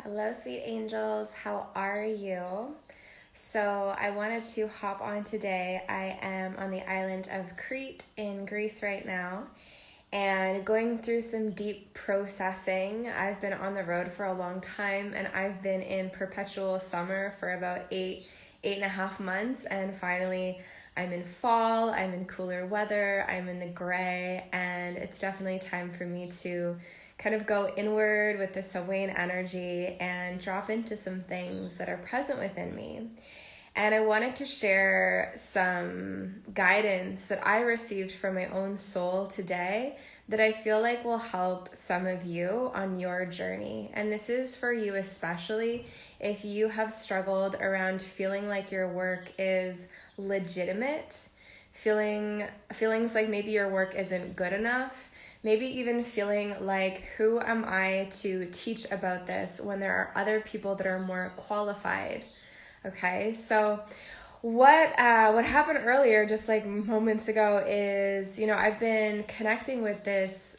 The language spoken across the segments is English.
Hello, sweet angels. How are you? So, I wanted to hop on today. I am on the island of Crete in Greece right now and going through some deep processing. I've been on the road for a long time and I've been in perpetual summer for about eight and a half months, and finally I'm in fall, I'm in cooler weather, I'm in the gray, and it's definitely time for me to kind of go inward with this Hawaiian energy and drop into some things that are present within me. And I wanted to share some guidance that I received from my own soul today that I feel like will help some of you on your journey. And this is for you especially if you have struggled around feeling like your work is legitimate, feelings like maybe your work isn't good enough, maybe even feeling like, who am I to teach about this when there are other people that are more qualified? Okay, so what happened earlier, just like moments ago, is, I've been connecting with this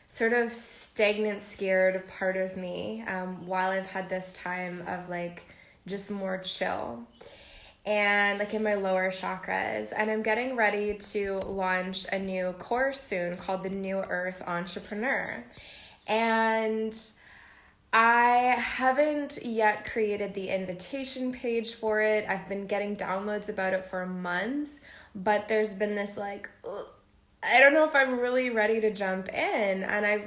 sort of stagnant, scared part of me while I've had this time of like just more chill. And like in my lower chakras, and I'm getting ready to launch a new course soon called the New Earth Entrepreneur. And I haven't yet created the invitation page for it. I've been getting downloads about it for months, but there's been this like, I don't know if I'm really ready to jump in. And I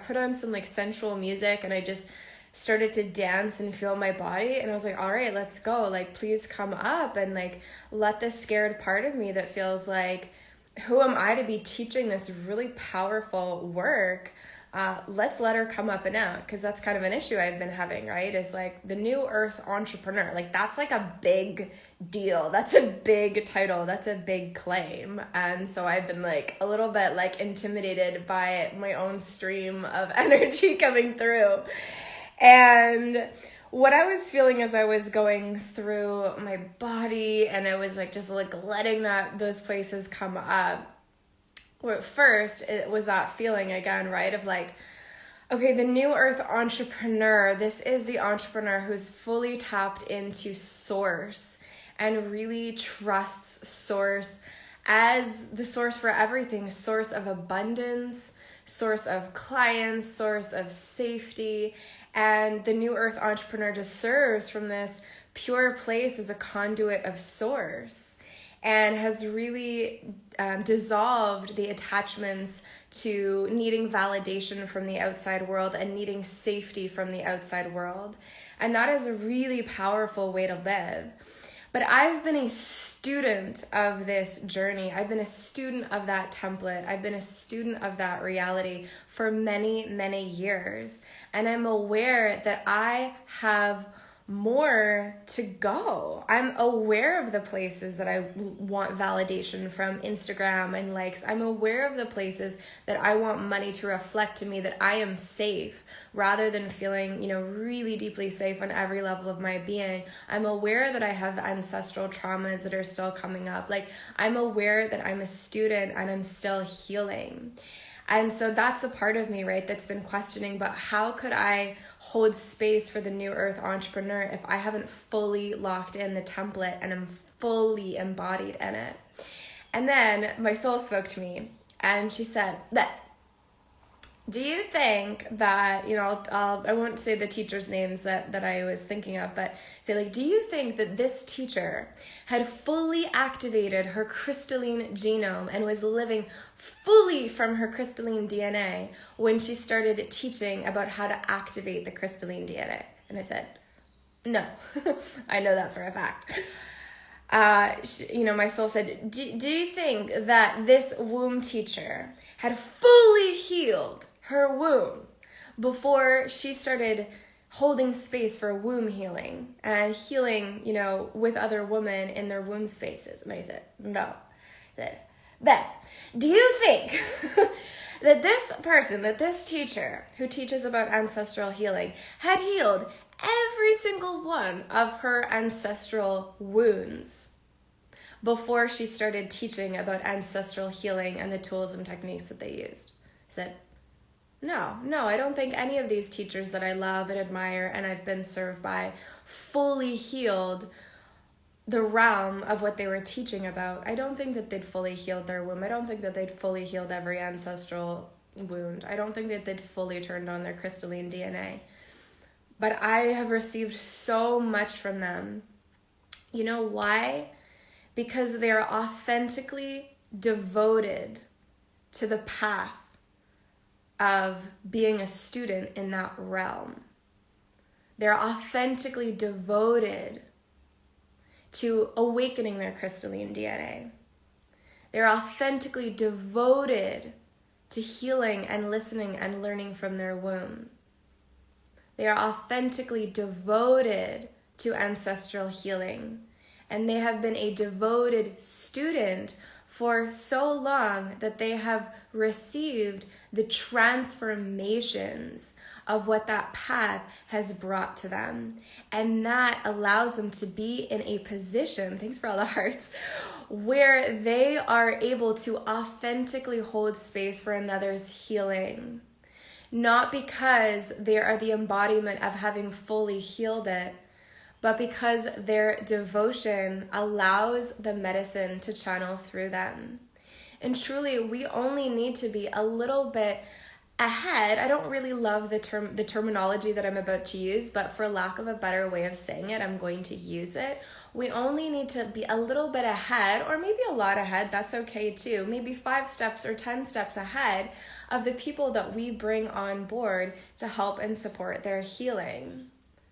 put on some like sensual music and I just started to dance and feel my body, and I was like, all right, let's go. Like, please come up and like let this scared part of me that feels like, who am I to be teaching this really powerful work? Let's let her come up and out, because that's kind of an issue I've been having, right? Is like the New Earth Entrepreneur. Like, that's like a big deal. That's a big title. That's a big claim. And so I've been like a little bit like intimidated by my own stream of energy coming through. And what I was feeling as I was going through my body and I was like just like letting those places come up, well, at first it was that feeling again, right, of like, okay, the New Earth Entrepreneur, this is the entrepreneur who's fully tapped into source and really trusts source as the source for everything, source of abundance, source of clients, source of safety. And the New Earth Entrepreneur just serves from this pure place as a conduit of source and has really dissolved the attachments to needing validation from the outside world and needing safety from the outside world. And that is a really powerful way to live. But I've been a student of this journey. I've been a student of that template. I've been a student of that reality for many, many years. And I'm aware that I have more to go. I'm aware of the places that I want validation from Instagram and likes. I'm aware of the places that I want money to reflect to me that I am safe, rather than feeling, really deeply safe on every level of my being. I'm aware that I have ancestral traumas that are still coming up. Like, I'm aware that I'm a student and I'm still healing. And so that's the part of me, right, that's been questioning, but how could I hold space for the New Earth Entrepreneur if I haven't fully locked in the template and I'm fully embodied in it? And then my soul spoke to me and she said, Beth, do you think that, I won't say the teachers' names that I was thinking of, but say like, do you think that this teacher had fully activated her crystalline genome and was living fully from her crystalline DNA when she started teaching about how to activate the crystalline DNA? And I said, no, I know that for a fact. My soul said, do you think that this womb teacher had fully healed her womb before she started holding space for womb healing and healing, with other women in their womb spaces? And I said, no. I said, Beth, do you think that this teacher who teaches about ancestral healing had healed every single one of her ancestral wounds before she started teaching about ancestral healing and the tools and techniques that they used? I said, No, I don't think any of these teachers that I love and admire and I've been served by fully healed the realm of what they were teaching about. I don't think that they'd fully healed their womb. I don't think that they'd fully healed every ancestral wound. I don't think that they'd fully turned on their crystalline DNA. But I have received so much from them. You know why? Because they are authentically devoted to the path of being a student in that realm. They're authentically devoted to awakening their crystalline DNA. They're authentically devoted to healing and listening and learning from their womb. They are authentically devoted to ancestral healing. And they have been a devoted student for so long that they have received the transformations of what that path has brought to them. And that allows them to be in a position, thanks for all the hearts, where they are able to authentically hold space for another's healing. Not because they are the embodiment of having fully healed it, but because their devotion allows the medicine to channel through them. And truly, we only need to be a little bit ahead. I don't really love the terminology that I'm about to use, but for lack of a better way of saying it, I'm going to use it. We only need to be a little bit ahead, or maybe a lot ahead, that's okay too, maybe 5 steps or 10 steps ahead of the people that we bring on board to help and support their healing.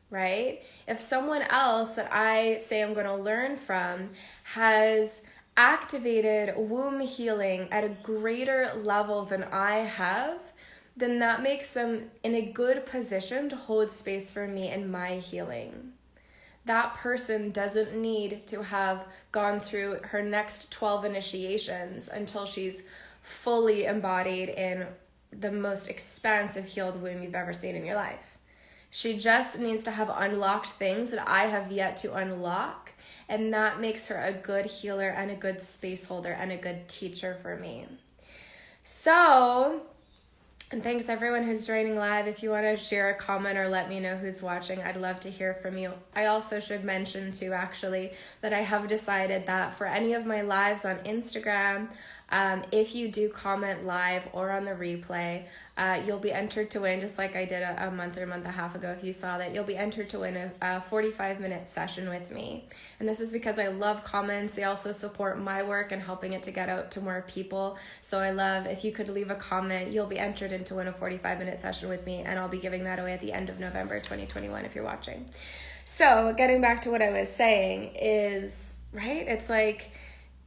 Right? If someone else that I say I'm going to learn from has activated womb healing at a greater level than I have, then that makes them in a good position to hold space for me in my healing. That person doesn't need to have gone through her next 12 initiations until she's fully embodied in the most expansive healed womb you've ever seen in your life. She just needs to have unlocked things that I have yet to unlock, and that makes her a good healer and a good space holder and a good teacher for me. So, and thanks everyone who's joining live. If you want to share a comment or let me know who's watching, I'd love to hear from you. I also should mention too, actually, that I have decided that for any of my lives on Instagram, if you do comment live or on the replay, you'll be entered to win, just like I did a month or a month and a half ago. If you saw that, you'll be entered to win a 45-minute session with me. And this is because I love comments. They also support my work and helping it to get out to more people. So I love if you could leave a comment, you'll be entered into win a 45-minute session with me, and I'll be giving that away at the end of November 2021 if you're watching. So getting back to what I was saying is, right, it's like,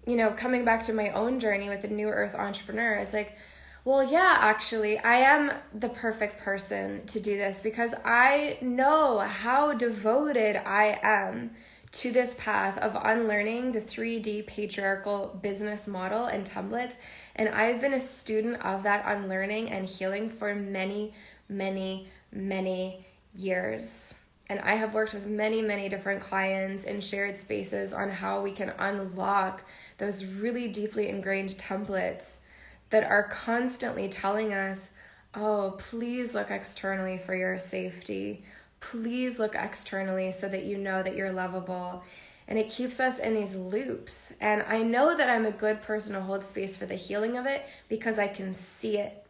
you know, coming back to my own journey with the New Earth entrepreneur, it's like, well, yeah, actually, I am the perfect person to do this because I know how devoted I am to this path of unlearning the 3D patriarchal business model and templates. And I've been a student of that unlearning and healing for many, many, many years. And I have worked with many, many different clients in shared spaces on how we can unlock those really deeply ingrained templates that are constantly telling us, oh, please look externally for your safety. Please look externally so that you know that you're lovable. And it keeps us in these loops. And I know that I'm a good person to hold space for the healing of it because I can see it.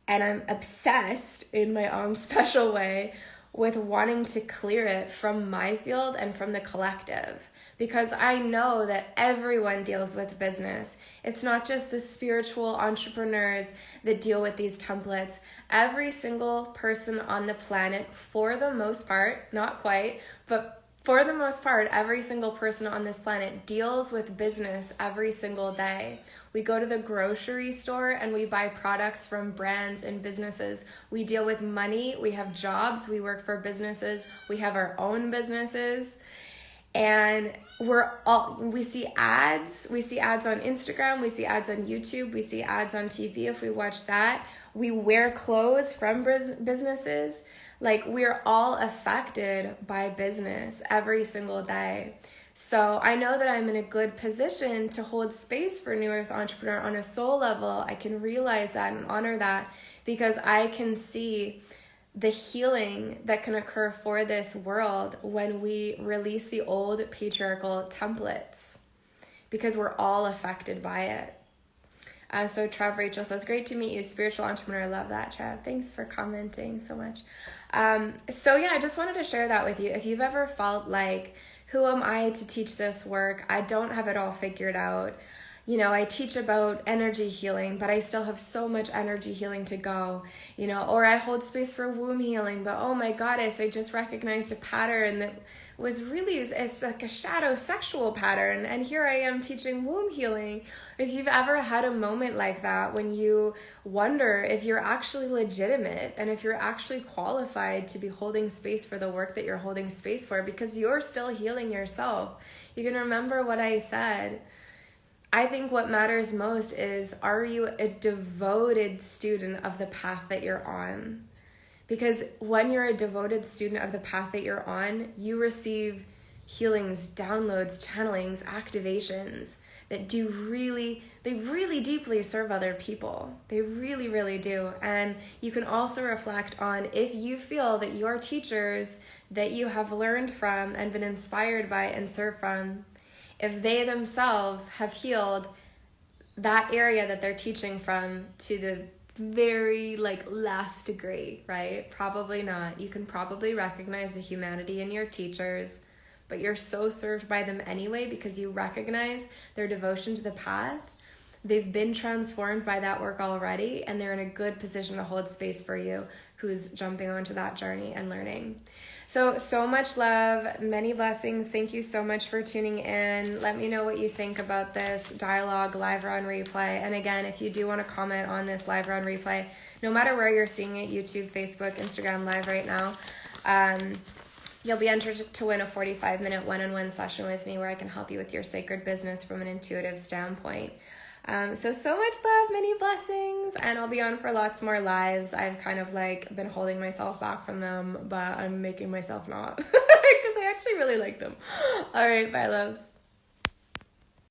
And I'm obsessed in my own special way with wanting to clear it from my field and from the collective. Because I know that everyone deals with business. It's not just the spiritual entrepreneurs that deal with these templates. Every single person on the planet, for the most part, not quite, but for the most part, every single person on this planet deals with business every single day. We go to the grocery store and we buy products from brands and businesses. We deal with money, we have jobs, we work for businesses, we have our own businesses. And we see ads on Instagram, we see ads on YouTube, we see ads on TV if we watch that. We wear clothes from businesses. Like, we're all affected by business every single day. So I know that I'm in a good position to hold space for New Earth Entrepreneur on a soul level. I can realize that and honor that because I can see the healing that can occur for this world when we release the old patriarchal templates, because we're all affected by it. So Trev Rachel says, great to meet you, spiritual entrepreneur. Love that, Trev. Thanks for commenting so much. So yeah, I just wanted to share that with you. If you've ever felt like, who am I to teach this work? I don't have it all figured out. You know, I teach about energy healing, but I still have so much energy healing to go, you know, or I hold space for womb healing, but oh my goddess, I just recognized a pattern that was really, it's like a shadow sexual pattern, and here I am teaching womb healing. If you've ever had a moment like that when you wonder if you're actually legitimate and if you're actually qualified to be holding space for the work that you're holding space for, because you're still healing yourself. You can remember what I said. I think what matters most is, are you a devoted student of the path that you're on? Because when you're a devoted student of the path that you're on, you receive healings, downloads, channelings, activations that they really deeply serve other people. They really, really do. And you can also reflect on, if you feel that your teachers that you have learned from and been inspired by and served from, if they themselves have healed that area that they're teaching from to the very last degree, right? Probably not. You can probably recognize the humanity in your teachers, but you're so served by them anyway because you recognize their devotion to the path. They've been transformed by that work already, and they're in a good position to hold space for you who's jumping onto that journey and learning. So much love, many blessings. Thank you so much for tuning in. Let me know what you think about this dialogue live or on replay. And again, if you do want to comment on this live or on replay, no matter where you're seeing it, YouTube, Facebook, Instagram live right now, you'll be entered to win a 45-minute one-on-one session with me where I can help you with your sacred business from an intuitive standpoint. So much love, many blessings, and I'll be on for lots more lives. I've kind of been holding myself back from them, but I'm making myself not because I actually really like them. All right, bye loves.